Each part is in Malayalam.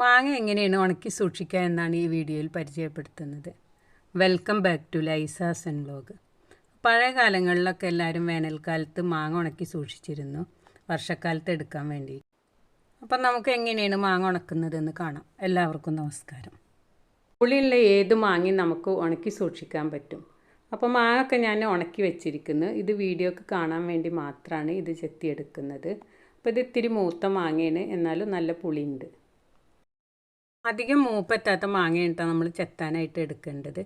മാങ്ങ എങ്ങനെയാണ് ഉണക്കി സൂക്ഷിക്കുക എന്നാണ് ഈ വീഡിയോയിൽ പരിചയപ്പെടുത്തുന്നത്. Welcome back to Liza's and vlog. പഴയ കാലങ്ങളിലൊക്കെ എല്ലാവരും വേനൽക്കാലത്ത് മാങ്ങ ഉണക്കി സൂക്ഷിച്ചിരുന്നു, വർഷക്കാലത്ത് എടുക്കാൻ വേണ്ടി. അപ്പം നമുക്ക് എങ്ങനെയാണ് മാങ്ങ ഉണക്കുന്നതെന്ന് കാണാം. എല്ലാവർക്കും നമസ്കാരം. പുളിയുള്ള ഏത് മാങ്ങയും നമുക്ക് ഉണക്കി സൂക്ഷിക്കാൻ പറ്റും. അപ്പോൾ മാങ്ങയൊക്കെ ഞാൻ ഉണക്കി വെച്ചിരിക്കുന്നു. ഇത് വീഡിയോക്ക് കാണാൻ വേണ്ടി മാത്രമാണ് ഇത് ചെത്തിയെടുക്കുന്നത്. അപ്പോൾ ഇത് ഇത്തിരി മൂത്ത മാങ്ങയാണ്, എന്നാലും നല്ല പുളിയുണ്ട്. അധികം മൂപ്പറ്റാത്ത മാങ്ങയിട്ടാണ് നമ്മൾ ചെത്താനായിട്ട് എടുക്കേണ്ടത്.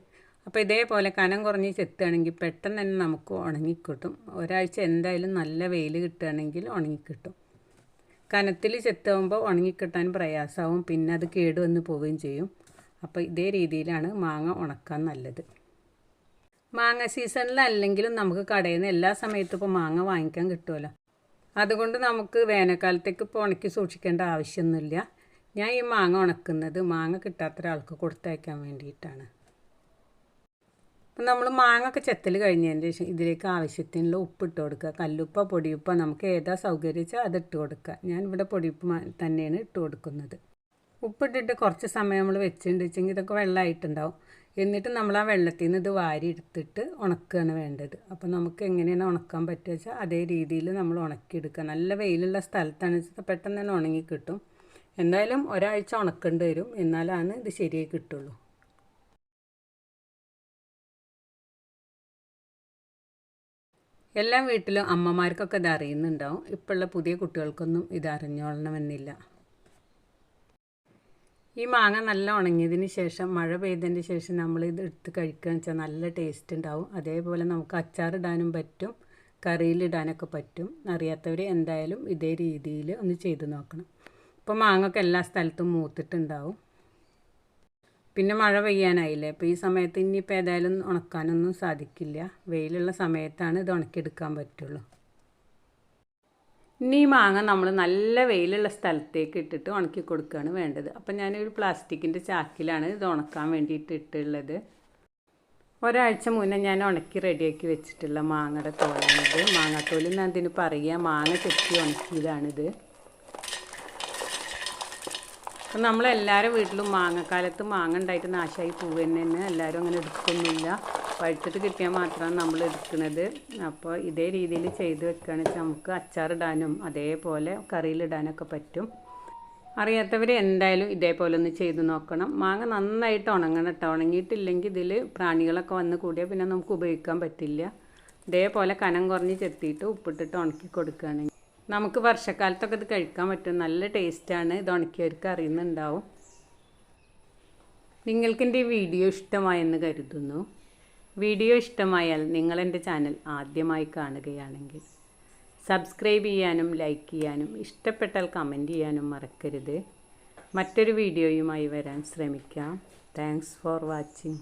അപ്പോൾ ഇതേപോലെ കനം കുറഞ്ഞ് ചെത്തുകയാണെങ്കിൽ പെട്ടെന്ന് തന്നെ നമുക്ക് ഉണങ്ങിക്കിട്ടും. ഒരാഴ്ച എന്തായാലും നല്ല വെയിൽ കിട്ടുകയാണെങ്കിൽ ഉണങ്ങിക്കിട്ടും. കനത്തിൽ ചെത്താകുമ്പോൾ ഉണങ്ങിക്കിട്ടാൻ പ്രയാസമാവും, പിന്നെ അത് കേടുവന്ന് പോവുകയും ചെയ്യും. അപ്പോൾ ഇതേ രീതിയിലാണ് മാങ്ങ ഉണക്കാൻ നല്ലത്. മാങ്ങ സീസണിലല്ലെങ്കിലും നമുക്ക് കടയിൽ നിന്ന് എല്ലാ സമയത്തും ഇപ്പോൾ മാങ്ങ വാങ്ങിക്കാൻ കിട്ടുമല്ലോ. അതുകൊണ്ട് നമുക്ക് വേനൽക്കാലത്തേക്ക് ഇപ്പോൾ ഉണക്കി സൂക്ഷിക്കേണ്ട ആവശ്യമൊന്നുമില്ല. ഞാൻ ഈ മാങ്ങ ഉണക്കുന്നത് മാങ്ങ കിട്ടാത്ത ഒരാൾക്ക് കൊടുത്തയക്കാൻ വേണ്ടിയിട്ടാണ്. അപ്പം നമ്മൾ മാങ്ങ ഒക്കെ ചെത്തൽ കഴിഞ്ഞതിന് ശേഷം ഇതിലേക്ക് ആവശ്യത്തിനുള്ള ഉപ്പിട്ട് കൊടുക്കുക. കല്ലുപ്പ, പൊടിയുപ്പ, നമുക്ക് ഏതാ സൗകര്യം വെച്ചാൽ അതിട്ട് കൊടുക്കുക. ഞാൻ ഇവിടെ പൊടിയുപ്പ് തന്നെയാണ് ഇട്ട് കൊടുക്കുന്നത്. ഉപ്പിട്ടിട്ട് കുറച്ച് സമയം നമ്മൾ വെച്ചിട്ടുണ്ടെങ്കിൽ ഇതൊക്കെ വെള്ളമായിട്ടുണ്ടാവും. എന്നിട്ട് നമ്മൾ ആ വെള്ളത്തിൽ നിന്ന് ഇത് വാരി എടുത്തിട്ട് ഉണക്കുകയാണ് വേണ്ടത്. അപ്പോൾ നമുക്ക് എങ്ങനെയാണ് ഉണക്കാൻ പറ്റുക വെച്ചാൽ അതേ രീതിയിൽ നമ്മൾ ഉണക്കിയെടുക്കുക. നല്ല വെയിലുള്ള സ്ഥലത്താണ് വെച്ചാൽ പെട്ടെന്ന് തന്നെ ഉണങ്ങി കിട്ടും. എന്തായാലും ഒരാഴ്ച ഉണക്കേണ്ടി വരും, എന്നാലാണ് ഇത് ശരിയായി കിട്ടുള്ളൂ. എല്ലാ വീട്ടിലും അമ്മമാർക്കൊക്കെ ഇത് അറിയുന്നുണ്ടാവും. ഇപ്പോഴുള്ള പുതിയ കുട്ടികൾക്കൊന്നും ഇത് അറിഞ്ഞോളണമെന്നില്ല. ഈ മാങ്ങ നല്ല ഉണങ്ങിയതിന് ശേഷം, മഴ പെയ്തതിന് ശേഷം നമ്മളിത് എടുത്ത് കഴിക്കുകയെന്ന് വെച്ചാൽ നല്ല ടേസ്റ്റ് ഉണ്ടാവും. അതേപോലെ നമുക്ക് അച്ചാറിടാനും പറ്റും, കറിയിലിടാനൊക്കെ പറ്റും. അറിയാത്തവർ എന്തായാലും ഇതേ രീതിയിൽ ഒന്ന് ചെയ്ത് നോക്കണം. ഇപ്പോൾ മാങ്ങയൊക്കെ എല്ലാ സ്ഥലത്തും മൂത്തിട്ടുണ്ടാവും. പിന്നെ മഴ പെയ്യാനായില്ലേ, അപ്പോൾ ഈ സമയത്ത് ഇനിയിപ്പോൾ ഏതായാലും ഉണക്കാനൊന്നും സാധിക്കില്ല. വെയിലുള്ള സമയത്താണ് ഇത് ഉണക്കിയെടുക്കാൻ പറ്റുള്ളൂ. ഇനി ഈ മാങ്ങ നമ്മൾ നല്ല വെയിലുള്ള സ്ഥലത്തേക്ക് ഇട്ടിട്ട് ഉണക്കി കൊടുക്കുകയാണ് വേണ്ടത്. അപ്പം ഞാനൊരു പ്ലാസ്റ്റിക്കിൻ്റെ ചാക്കിലാണ് ഇത് ഉണക്കാൻ വേണ്ടിയിട്ട് ഇട്ടുള്ളത്. ഒരാഴ്ച മുന്നേ ഞാൻ ഉണക്കി റെഡിയാക്കി വെച്ചിട്ടുള്ള മാങ്ങയുടെ തോലാണിത്. മാങ്ങാത്തോല് എന്ന് അതിന് പറയുക, മാങ്ങ ചെത്തി ഉണക്കിയതാണിത്. അപ്പം നമ്മളെല്ലാവരും വീട്ടിലും മാങ്ങക്കാലത്ത് മാങ്ങ ഉണ്ടായിട്ട് നാശമായി പോവുക തന്നെ. എല്ലാവരും അങ്ങനെ എടുക്കൊന്നുമില്ല, പഴുത്തിട്ട് കിട്ടിയാൽ മാത്രമാണ് നമ്മൾ എടുക്കുന്നത്. അപ്പോൾ ഇതേ രീതിയിൽ ചെയ്ത് വെക്കുകയാണെന്ന് വെച്ചാൽ നമുക്ക് അച്ചാറിടാനും അതേപോലെ കറിയിലിടാനൊക്കെ പറ്റും. അറിയാത്തവർ എന്തായാലും ഇതേപോലെ ഒന്ന് ചെയ്ത് നോക്കണം. മാങ്ങ നന്നായിട്ട് ഉണങ്ങണം കേട്ടോ. ഉണങ്ങിയിട്ടില്ലെങ്കിൽ ഇതിൽ പ്രാണികളൊക്കെ വന്ന് കൂടിയാൽ പിന്നെ നമുക്ക് ഉപയോഗിക്കാൻ പറ്റില്ല. ഇതേപോലെ കനം കുറഞ്ഞ് ചെത്തിയിട്ട് ഉപ്പിട്ടിട്ട് ഉണക്കി കൊടുക്കുകയാണെങ്കിൽ നമുക്ക് വർഷക്കാലത്തൊക്കെ ഇത് കഴിക്കാൻ പറ്റും. നല്ല ടേസ്റ്റാണ്. ഇത് ഉണക്കിയവർക്ക് അറിയുന്നുണ്ടാവും. നിങ്ങൾക്കെൻ്റെ ഈ വീഡിയോ ഇഷ്ടമായെന്ന് കരുതുന്നു. വീഡിയോ ഇഷ്ടമായാൽ നിങ്ങളെൻ്റെ ചാനൽ ആദ്യമായി കാണുകയാണെങ്കിൽ സബ്സ്ക്രൈബ് ചെയ്യാനും ലൈക്ക് ചെയ്യാനും ഇഷ്ടപ്പെട്ടാൽ കമൻറ്റ് ചെയ്യാനും മറക്കരുത്. മറ്റൊരു വീഡിയോയുമായി വരാൻ ശ്രമിക്കാം. Thanks for watching.